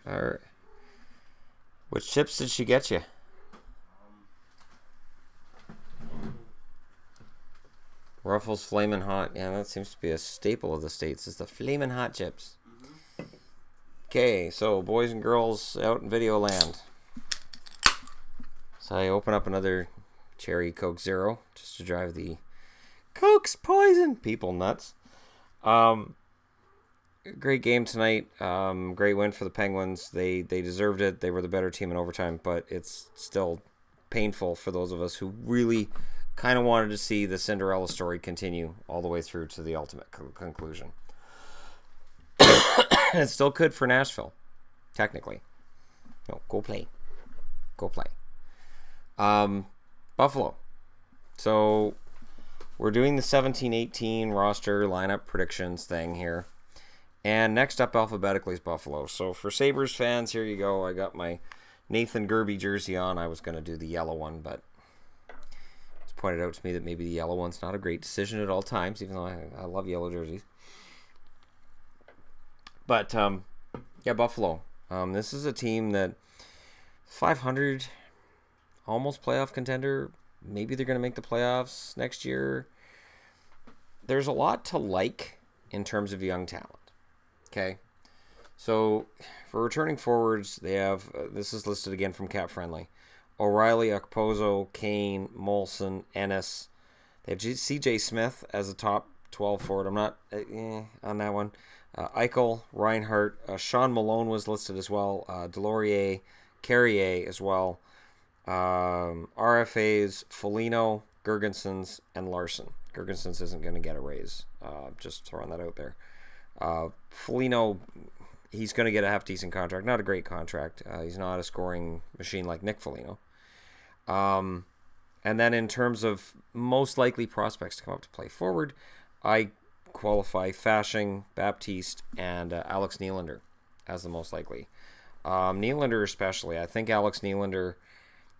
Or which chips did she get you? Ruffles Flamin' Hot. Yeah, that seems to be a staple of the States, is the Flamin' Hot chips. Okay, so boys and girls out in video land. So I open up another Cherry Coke Zero just to drive the Coke's poison people nuts. Great game tonight. Great win for the Penguins. They deserved it. They were the better team in overtime, but it's still painful for those of us who really kind of wanted to see the Cinderella story continue all the way through to the ultimate conclusion. It still could for Nashville, technically. No, go play. Go play. Buffalo. So we're doing the 17-18 roster lineup predictions thing here. And next up alphabetically is Buffalo. So for Sabres fans, here you go. I got my Nathan Gerby jersey on. I was going to do the yellow one, but it's pointed out to me that maybe the yellow one's not a great decision at all times, even though I love yellow jerseys. But, yeah, Buffalo. This is a team that 500, almost playoff contender. Maybe they're going to make the playoffs next year. There's a lot to like in terms of young talent. Okay, so for returning forwards, they have, this is listed again from Cap Friendly, O'Reilly, Okposo, Kane, Molson, Ennis. They have C.J. Smith as a top 12 forward. I'm not on that one. Eichel, Reinhart, Sean Malone was listed as well. Delorier, Carrier as well. RFAs, Foligno, Girgensons, and Larson. Girgensons isn't going to get a raise. Just throwing that out there. Foligno, he's going to get a half-decent contract. Not a great contract. He's not a scoring machine like Nick Foligno. And then in terms of most likely prospects to come up to play forward, I qualify Fashing, Baptiste, and Alex Nylander as the most likely. Nylander especially. I think Alex Nylander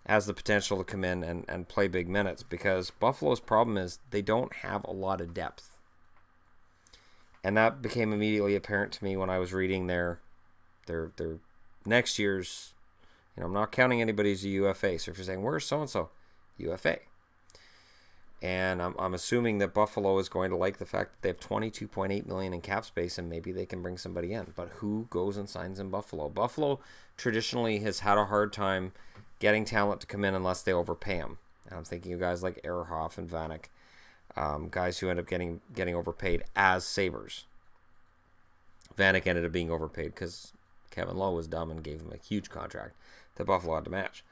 has the potential to come in and play big minutes, because Buffalo's problem is they don't have a lot of depth. And that became immediately apparent to me when I was reading their next year's, I'm not counting anybody as a UFA. So if you're saying, where's so-and-so? UFA. And I'm assuming that Buffalo is going to like the fact that they have $22.8 million in cap space, and maybe they can bring somebody in. But who goes and signs in Buffalo? Buffalo traditionally has had a hard time getting talent to come in unless they overpay them. And I'm thinking of guys like Ehrhoff and Vanek. Guys who end up getting overpaid as Sabres. Vanek ended up being overpaid because Kevin Lowe was dumb and gave him a huge contract that Buffalo had to match.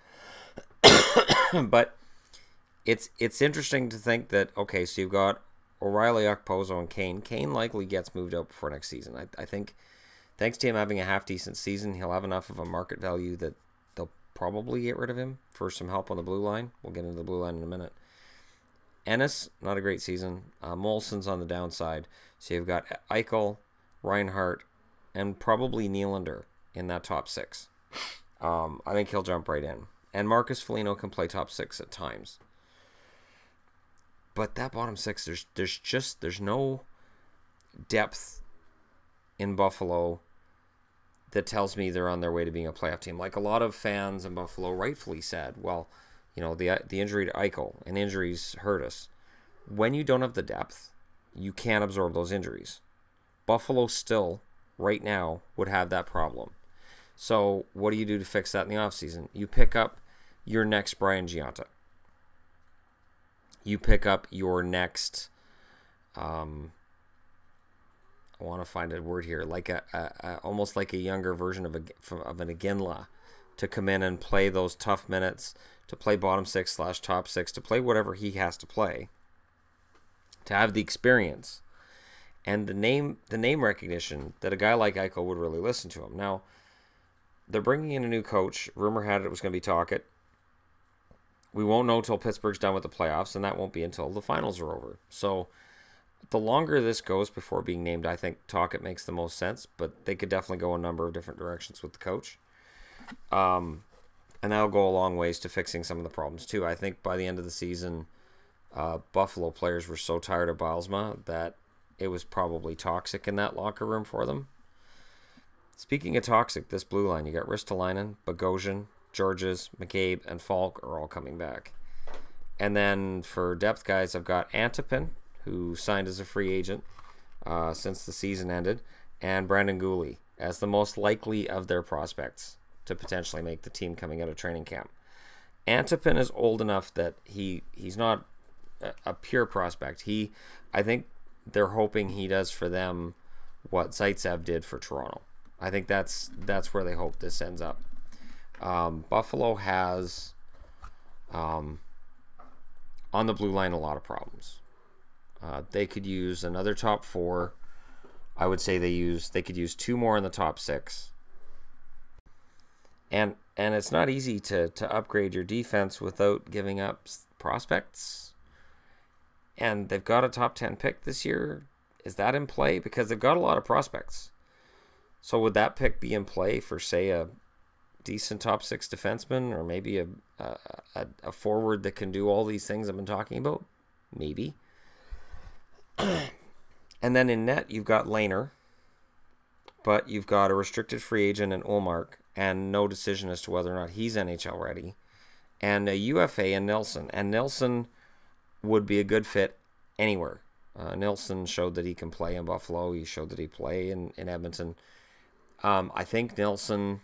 But it's interesting to think that, okay, so you've got O'Reilly, Okposo, and Kane. Kane likely gets moved out before next season. I think thanks to him having a half-decent season, he'll have enough of a market value that they'll probably get rid of him for some help on the blue line. We'll get into the blue line in a minute. Ennis, not a great season. Molson's on the downside. So you've got Eichel, Reinhart, and probably Nylander in that top six. I think he'll jump right in. And Marcus Foligno can play top six at times. But that bottom six, there's no depth in Buffalo that tells me they're on their way to being a playoff team. Like a lot of fans in Buffalo rightfully said, well, the injury to Eichel, and injuries hurt us. When you don't have the depth, you can't absorb those injuries. Buffalo still, right now, would have that problem. So what do you do to fix that in the offseason? You pick up your next Brian Giunta. You pick up your next, I want to find a word here, like almost like a younger version of an Iginla, to come in and play those tough minutes, to play bottom six / top six, to play whatever he has to play, to have the experience and the name recognition that a guy like Eichel would really listen to him. Now, they're bringing in a new coach. Rumor had it was going to be Tocchet. We won't know till Pittsburgh's done with the playoffs, and that won't be until the finals are over. So the longer this goes before being named, I think Tocchet makes the most sense, but they could definitely go a number of different directions with the coach. And that'll go a long ways to fixing some of the problems too. I think by the end of the season, Buffalo players were so tired of Bylsma that it was probably toxic in that locker room for them. Speaking of toxic, this blue line, you got Ristolainen, Bogosian, Georges, McCabe, and Falk are all coming back. And then for depth guys, I've got Antipin, who signed as a free agent since the season ended, and Brandon Gooley as the most likely of their prospects to potentially make the team coming out of training camp. Antipin is old enough that he's not a pure prospect. I think they're hoping he does for them what Zaitsev did for Toronto. I think that's where they hope this ends up. Buffalo has on the blue line a lot of problems. They could use another top 4. I would say they could use 2 more in the top 6. And it's not easy to upgrade your defense without giving up prospects. And they've got a top 10 pick this year. Is that in play? Because they've got a lot of prospects. So would that pick be in play for, say, a decent top 6 defenseman, or maybe a forward that can do all these things I've been talking about? Maybe. And then in net, you've got Lehner, but you've got a restricted free agent in Ullmark, and no decision as to whether or not he's NHL ready, and a UFA in Nelson. And Nelson would be a good fit anywhere. Nelson showed that he can play in Buffalo. He showed that he play in Edmonton. I think Nelson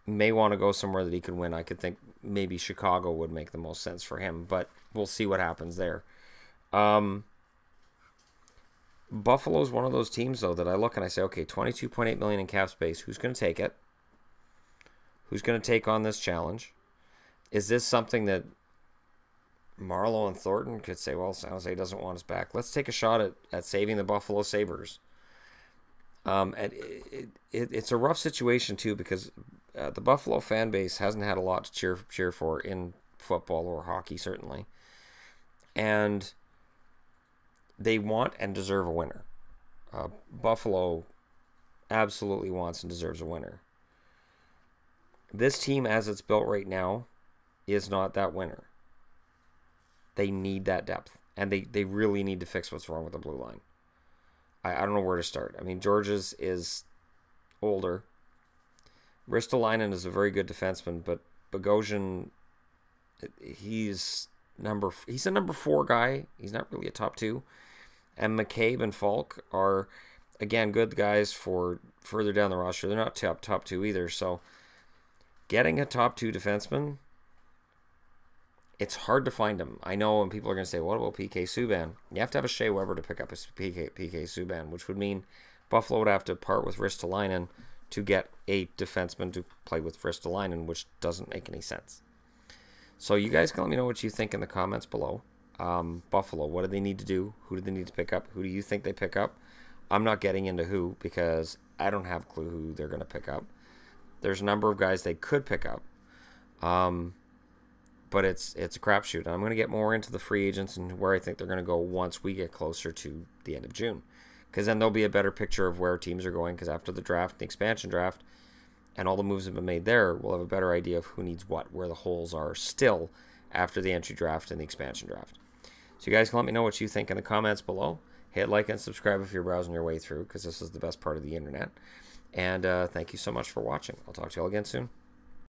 may want to go somewhere that he could win. I could think maybe Chicago would make the most sense for him, but we'll see what happens there. Buffalo's one of those teams, though, that I look and I say, okay, $22.8 million in cap space. Who's going to take it? Who's going to take on this challenge? Is this something that Marleau and Thornton could say, well, San Jose doesn't want us back. Let's take a shot at saving the Buffalo Sabres. And it's a rough situation, too, because the Buffalo fan base hasn't had a lot to cheer for in football or hockey, certainly. And they want and deserve a winner. Buffalo absolutely wants and deserves a winner. This team, as it's built right now, is not that winner. They need that depth, and they really need to fix what's wrong with the blue line. I don't know where to start. I mean, Georges is older. Ristolainen is a very good defenseman, but Bogosian, he's a number 4 guy. He's not really a top 2. And McCabe and Falk are, again, good guys for further down the roster. They're not top 2 either. So getting a top 2 defenseman, it's hard to find them. I know, and people are going to say, what about PK Subban? You have to have a Shea Weber to pick up a PK Subban, which would mean Buffalo would have to part with Ristolainen to get a defenseman to play with Ristolainen, which doesn't make any sense. So you guys can let me know what you think in the comments below. Buffalo, what do they need to do? Who do they need to pick up? Who do you think they pick up? I'm not getting into who, because I don't have a clue who they're going to pick up. There's a number of guys they could pick up. But it's a crapshoot. I'm going to get more into the free agents and where I think they're going to go once we get closer to the end of June. Because then there'll be a better picture of where teams are going, because after the draft, the expansion draft, and all the moves have been made there, we'll have a better idea of who needs what, where the holes are still after the entry draft and the expansion draft. So you guys can let me know what you think in the comments below. Hit like and subscribe if you're browsing your way through, because this is the best part of the internet. And thank you so much for watching. I'll talk to you all again soon.